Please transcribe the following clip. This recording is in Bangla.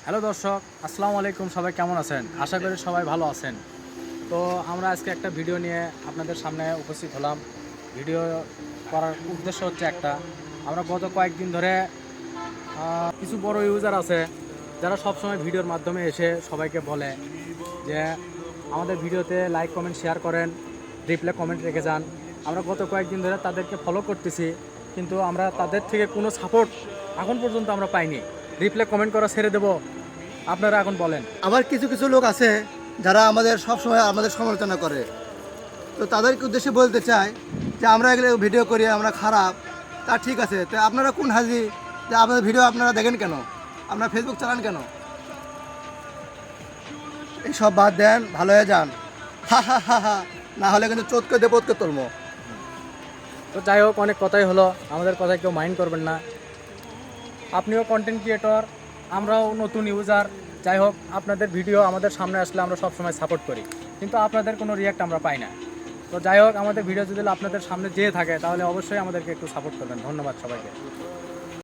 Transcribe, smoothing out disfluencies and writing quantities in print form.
হ্যালো দর্শক, আসসালামু আলাইকুম। সবাই কেমন আছেন? আশা করি সবাই ভালো আছেন। তো আমরা আজকে একটা ভিডিও নিয়ে আপনাদের সামনে উপস্থিত হলাম। ভিডিও করার উদ্দেশ্য হচ্ছে একটা, আমরা গত কয়েকদিন ধরে কিছু বড় ইউজার আছে যারা সবসময় ভিডিওর মাধ্যমে এসে সবাইকে বলে যে আমাদের ভিডিওতে লাইক কমেন্ট শেয়ার করেন, রিপ্লাই কমেন্ট রেখে যান। আমরা গত কয়েকদিন ধরে তাদেরকে ফলো করতেছি, কিন্তু আমরা তাদের থেকে কোনো সাপোর্ট এখন পর্যন্ত আমরা পাইনি। রিপ্লাই কমেন্ট করা ছেড়ে দেবো, আপনারা এখন বলেন। আবার কিছু কিছু লোক আছে যারা আমাদের সবসময় আমাদের সমালোচনা করে। তো তাদেরকে উদ্দেশ্যে বলতে চাই যে আমরা এগুলো ভিডিও করি, আমরা খারাপ, তা ঠিক আছে। তো আপনারা কোন হাজি যে আপনাদের ভিডিও আপনারা দেখেন কেন? আপনারা ফেসবুক চালান কেন? এইসব বাদ দেন, ভালো হয়ে যান। হা হা হা হা, না হলে কিন্তু চোটকে দেপতকে তুলবো। তো যাই হোক, অনেক কথাই হলো, আমাদের কথায় কেউ মাইন্ড করবেন না। আপনিও কন্টেন্ট ক্রিয়েটর, আমরাও নতুন ইউজার। যাই হোক, আপনাদের ভিডিও আমাদের সামনে আসলে আমরা সবসময় সাপোর্ট করি, কিন্তু আপনাদের কোনো রিয়াক্ট আমরা পাই না। তো যাই হোক, আমাদের ভিডিও যদি আপনাদের সামনে যেয়ে থাকে তাহলে অবশ্যই আমাদেরকে একটু সাপোর্ট করবেন। ধন্যবাদ সবাইকে।